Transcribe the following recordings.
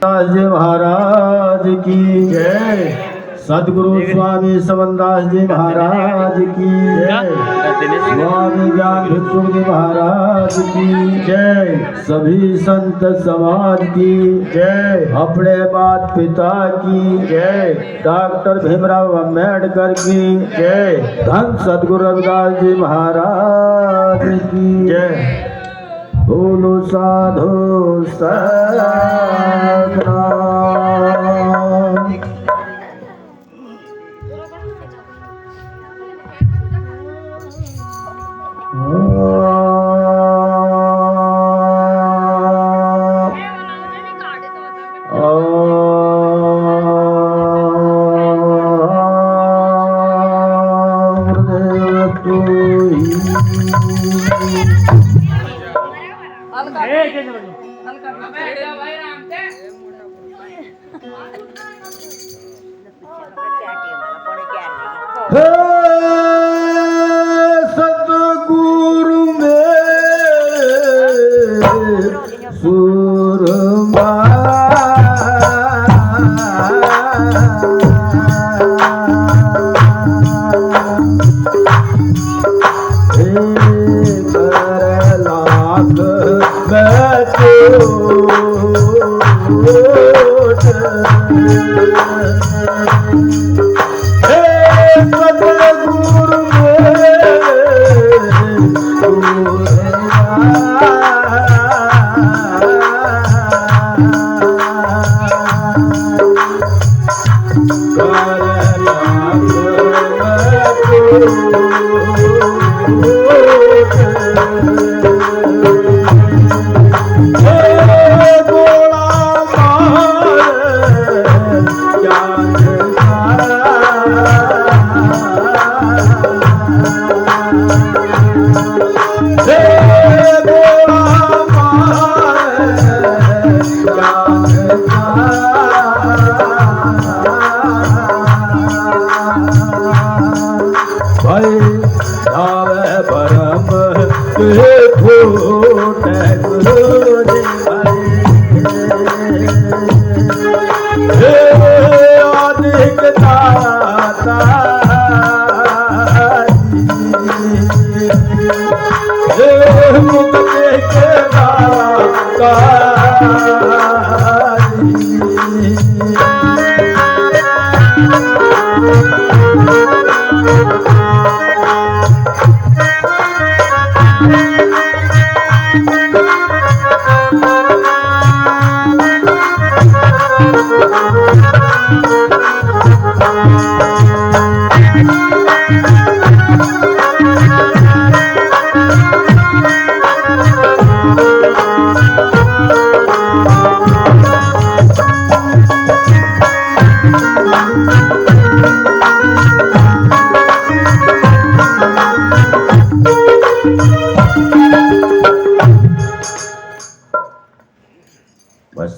जी महाराज की जय। सदगुरु स्वामी समनदास जी महाराज की जय। स्वामी ज्ञान भिक्षु जी महाराज की जय। सभी संत समाज की जय। अपने माता पिता की जय। डॉक्टर भीमराव अम्बेडकर की जय। धन सदगुरु रविदास जी महाराज की जय। बोलो साधु सतनाम। सतगुरु में सुरमा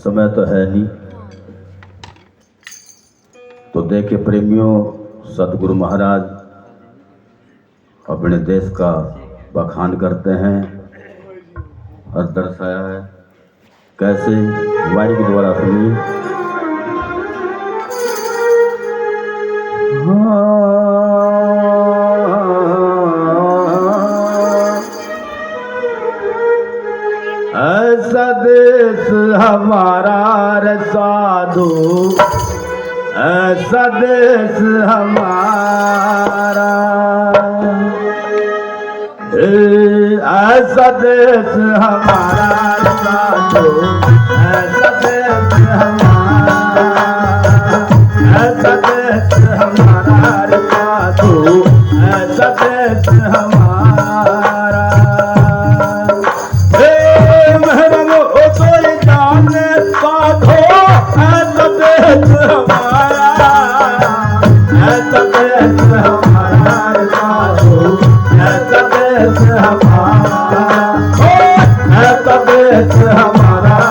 समय तो है नहीं, तो देखे प्रेमियों, सदगुरु महाराज अपने देश का बखान करते हैं और दर्शाया है कैसे। वाणी के द्वारा सुनिए। ऐसा देश हमारा रे साधु, ऐसा देश हमारा, ऐसा देश हमारा रे साधु, ऐसा देश हमारा, ऐसा देश हमारा रे साधु, ऐसा देश हमारा। हमारा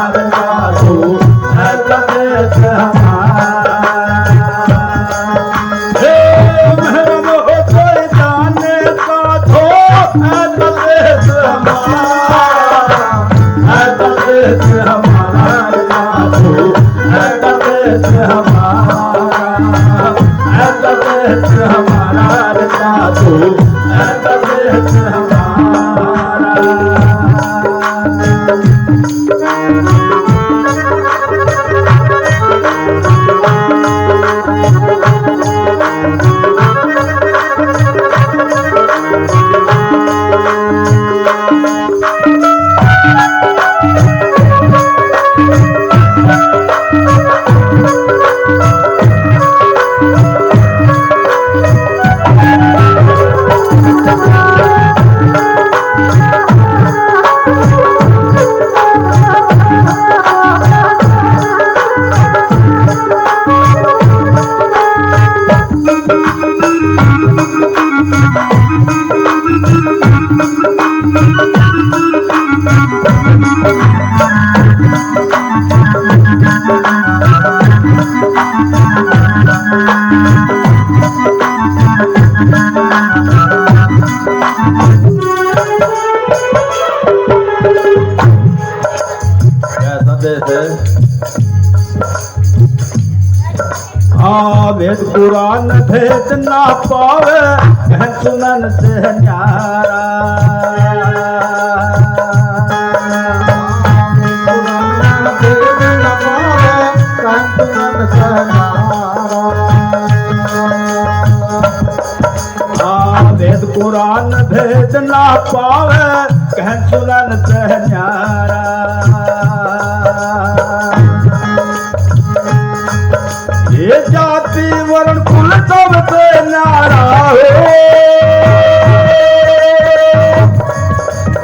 देश हमारा, ऐसा देश हमारा रे साधु, ऐसा देश हमारा। वेद पुराण भेद ना पावे, कहन सुनन से न्यारा। वेद पुराण भेद ना पावे, कहन सुनन से न्यारा। ये जाति वर्ण कुल सब से न्यारा हो,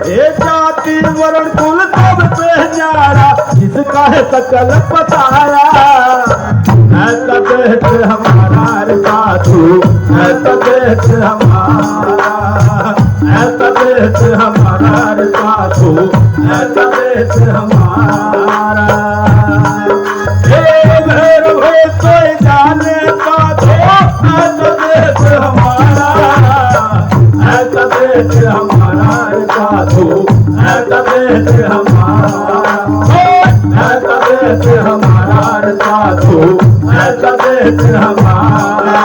ये जाति वर्ण कुल सब से न्यारा, जिसका है सकल पताया। ऐसा देश हमारा रे साधु, ऐसा देश हमारा, ऐसा देश हमारा रे साधु, ऐसा देश हमारा। कोई जाने साधो, ऐसा देश हमारा, ऐसा देश हमारा रे साधु, ऐसा देश हमारा, ऐसा देश हमारा रे साधु, ऐसा देश हमारा।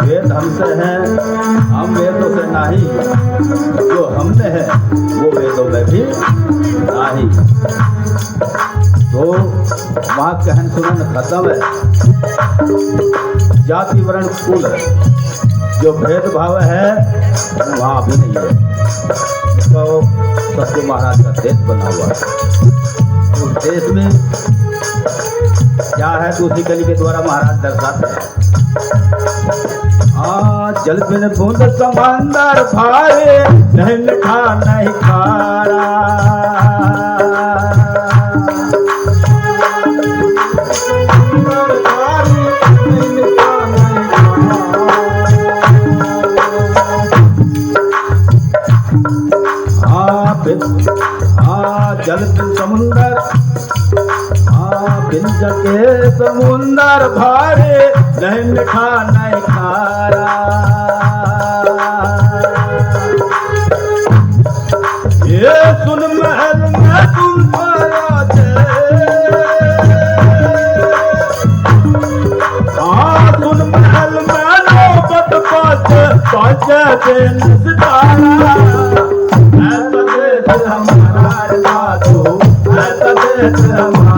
वेद हमसे हैं, हम वेदों से नहीं, जो हमने है वो वेदों में भी नहीं। तो वहाँ कहन सुनन खत्म है। जाति वर्ण कुल जो भेदभाव है वहाँ भी नहीं है। तो सत्य महाराज का देश बना हुआ है। उस देश में क्या है तो उसी कली के द्वारा महाराज दर्शाते हैं। जल बिन बूंद समंदर भारे, नहीं मिठा नहीं खारा। जल बिन समुंदर, बिन जगे समुंदर भारे, नहीं मिठा नहीं खारा। ये सुन महल में तुम राजे, सुन महल में नौबत पाँच दिन सितारा। ऐसा देश हमारा साधु, ऐसा देश हमारा।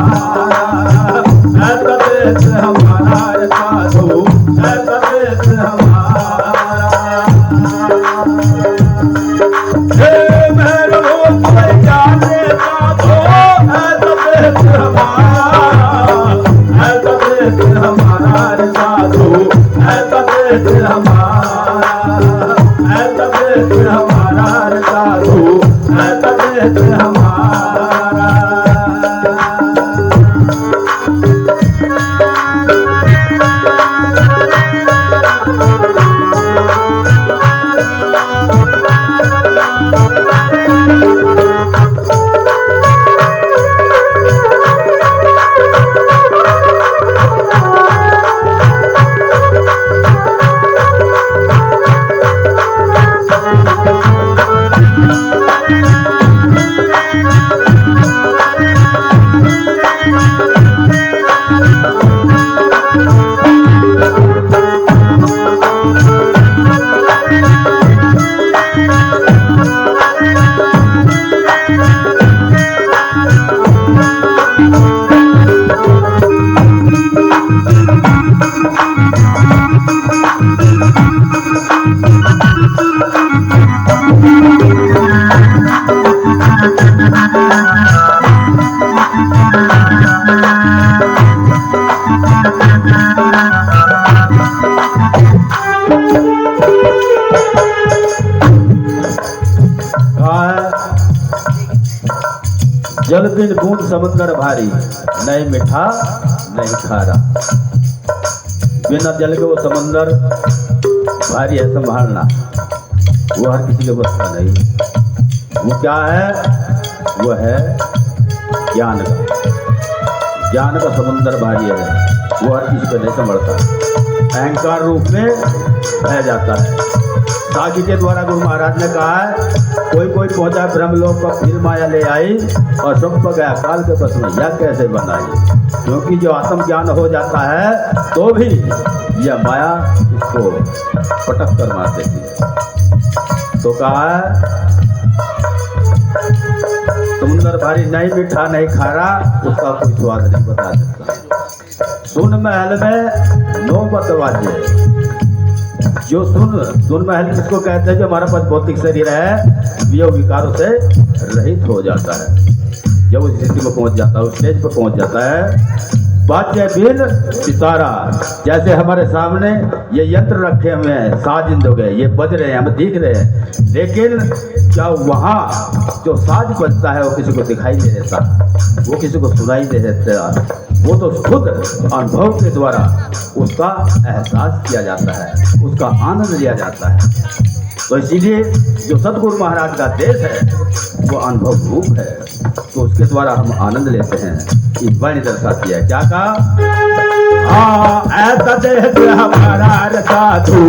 जल बिन बूंद समुद्र भारी, नहीं मीठा नहीं खारा। बिना जल के वो समुद्र भारी है संभालना, वो हर किसी के बस का नहीं। वो क्या है? वो है ज्ञान का समुद्र भारी है, वो हर किसी को नहीं संभलता, अहंकार रूप में बह जाता है। साखी के द्वारा गुरु महाराज ने कहा है, कोई पहुंचा ब्रह्मलोक पर, फिर माया ले आई और सब पर गया काल के बस में, यह कैसे बनाई? क्योंकि जो आत्म ज्ञान हो जाता है तो भी यह माया इसको पटक कर मार देती है। तो कहा है, समुद्र भारी, नहीं मीठा नहीं खारा, उसका कोई स्वाद नहीं बता सकता। सुन महल में 9 दरवाजे। जो सुन महल किसको कहते हैं? जो हमारा पास भौतिक शरीर है, वियोग विकारों से रहित हो जाता है। जब उस स्थिति में पहुंच जाता है, उस स्टेज पर पहुंच जाता है, वाद्य बिन सितारा। जैसे हमारे सामने ये यंत्र रखे हुए हैं, साज इंद हो गए, ये बज रहे हैं, हम दिख रहे हैं, लेकिन क्या वहाँ जो साज बजता है वो किसी को दिखाई नहीं देता, वो किसी को सुनाई नहीं देता, वो तो खुद अनुभव के द्वारा उसका एहसास किया जाता है, उसका आनंद लिया जाता है। तो इसीलिए जो सतगुरु महाराज का देश है वो अनुभव रूप है, तो उसके द्वारा हम आनंद लेते हैं। इस वाणी दर्शाती है, क्या कहा? ऐसा देश हमारा साधु,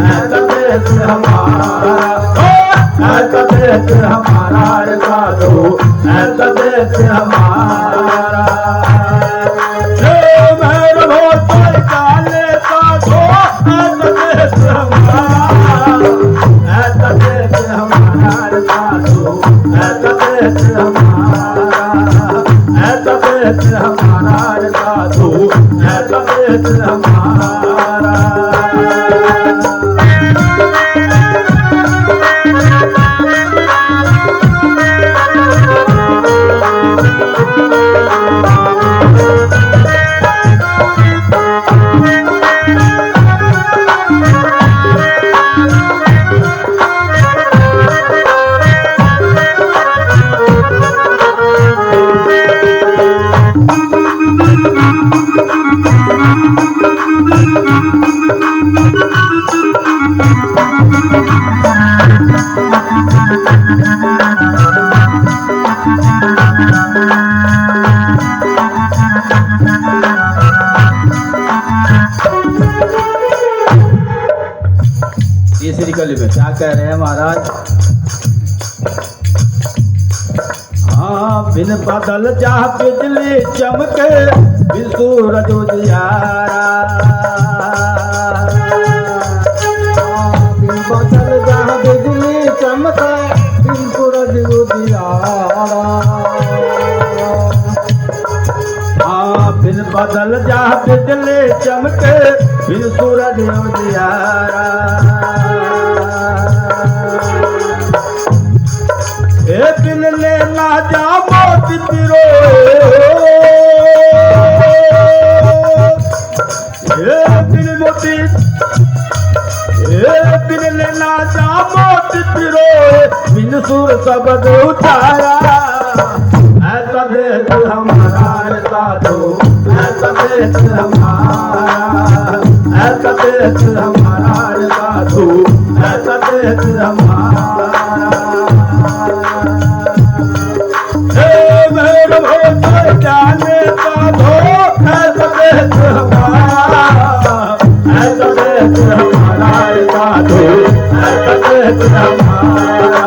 ऐसा देश हमारा, ऐसा देश हमारा साधु, ऐसा देश हमारा। तीसरी कली में क्या कह रहे हैं महाराज? हाँ, बिन बादल जा बिजली चमके, बिन सूरज उजियारा। बिन बादल जा बिजली चमके, बिन सूरज उजियारा। हाँ, बिन बादल जा बिजली चमके, बिन सूरज उजियारा। बिन लेना जा मोती पिरो, बिन मोती, बिन लेना जा मोती पिरो, बिन सुर शब्द उचारा। भेद हमारा साधो, ऐसा भेद हमारा, ऐसा भेद हमारा साधो, ऐसा भेद हमारा। मेरे भोले जाने साधो, ऐसा भेद हमारा, ऐसा भेद हमारा साधो, ऐसा भेद हमारा,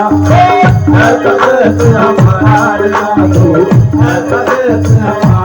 ऐसा भेद हमारा साधो, ऐसा भेद हमारा।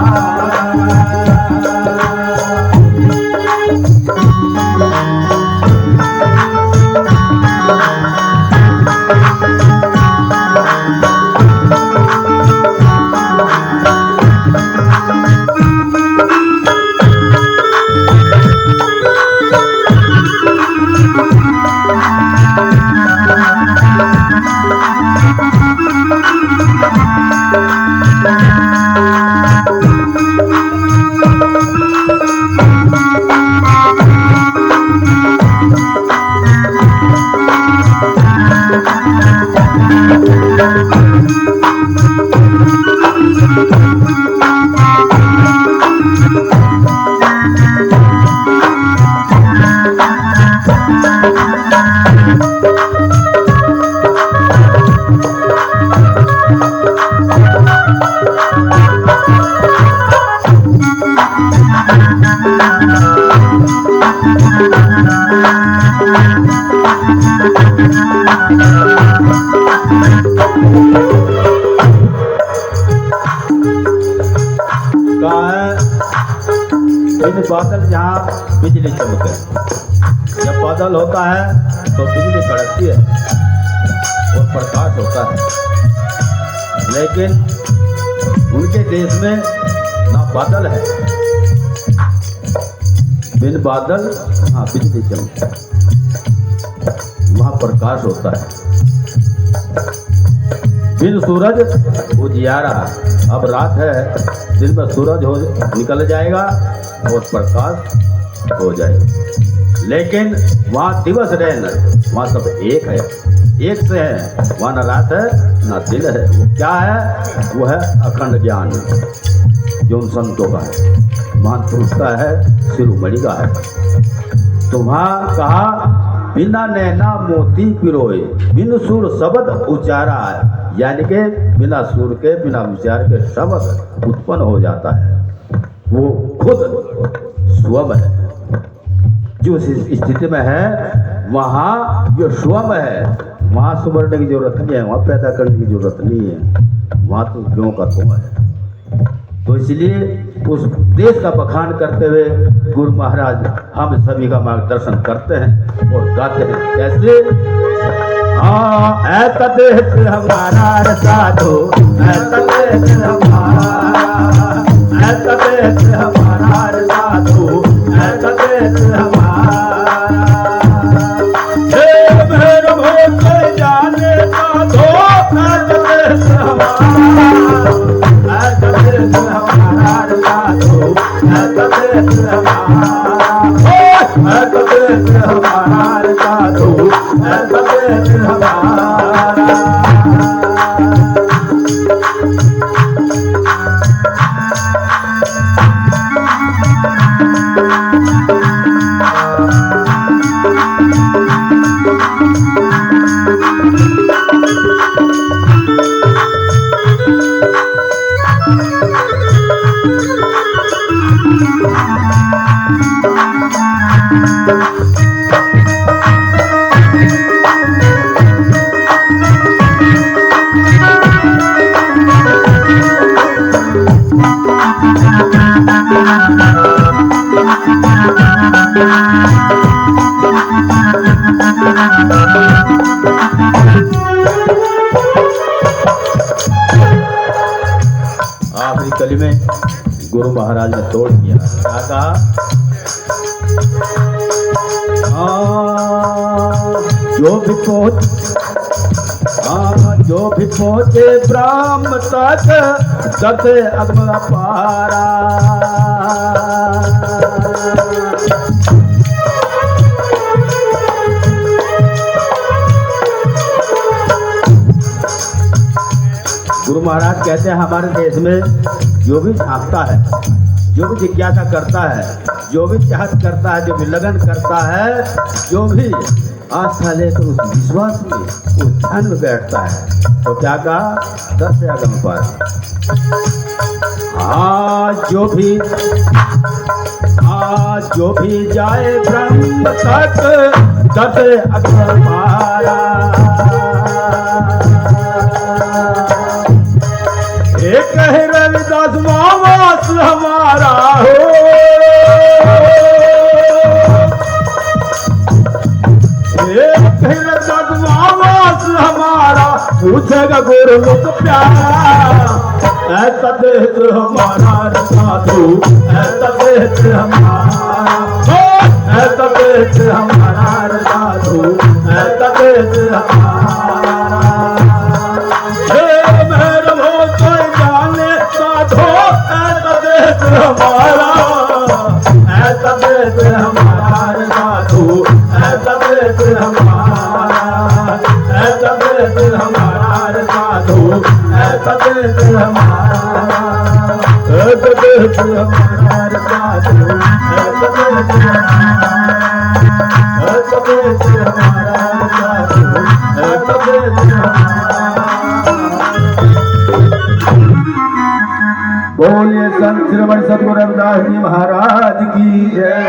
बादल जहाँ बिजली चमके, जब बादल होता है तो बिजली कड़कती है और प्रकाश होता है, लेकिन उनके देश में ना बादल है, बिन बादल हाँ बिजली चमके, वहाँ प्रकाश होता है, बिन सूरज उजियारा। अब रात है, दिन में सूरज हो निकल जाएगा और प्रकाश हो जाएगा, लेकिन वहाँ दिवस रहना, वहाँ सब एक है, एक से है, वहाँ न रात है न दिन है। वो क्या है? वो है अखंड ज्ञान, जो उन संतों का है, महान पुरुष का है, शिरोमणि का है। तो वहाँ कहा बिना नैना मोती पिरोए, बिन सुर शब्द उचारा, यानी कि बिना सुर के बिना विचार के शब्द उत्पन्न हो जाता है। वो खुद स्वम है, जो स्थिति में है वहाँ जो स्वम है, वहाँ सुमरने की जरूरत नहीं है, वहाँ पैदा करने की जरूरत नहीं है, वहाँ तो ज्यों का त्यों है। तो इसलिए उस देश का बखान करते हुए गुरु महाराज हम सभी का मार्गदर्शन करते हैं और गाते हैं। कैसे? ऐसा देश हमारा साधो, ऐसा देश हमारा, ऐसा देश हमारा साधो, ऐसा देश हमारा। मेरे भोले जाने साधो, ऐसा देश हमारा, ऐसा देश हमारा साधो, ऐसा देश हमारा, ऐसा देश हमारा साधो, ऐसा देश हमारा। आखिरी कली में गुरु महाराज ने तोड़ दिया, क्या कहा? जो भी पहुँचे ब्रह्म तक सत अग्न पारा। गुरु गुरु महाराज कहते हैं हमारे देश में जो भी झांकता है, जो भी जिज्ञासा करता है, जो भी चाहत करता है, जो भी लगन करता है, जो भी आस्था लेकर उस विश्वास में उस ध्यान में बैठता है, तो क्या कहा 10 आगम पर जो भी जाए ब्रह्म तक 10 अक्षर पारा। एक है रविदास वास हमारा हो, एक है रविदास वास हमारा, पूछेगा गुरु मुख प्यारा। ऐसा देश हमारा साधु, ऐसा देश हमारा, ऐसा देश हमारा साधु, ऐसा देश हमारा। मेरे वो कोई जाने साधो, ऐसा देश हमारा, ऐसा देश हमारा साधु, ऐसा देश हमारा, ऐसा देश हमारा साधु, ऐसा देश हमारा, ऐसा देश हमारा साधु, ऐसा देश हमारा, ऐसा देश हमारा साधु, ऐसा देश हमारा। बोलिए संत श्री सद्गुरु रविदास जी महाराज की जय।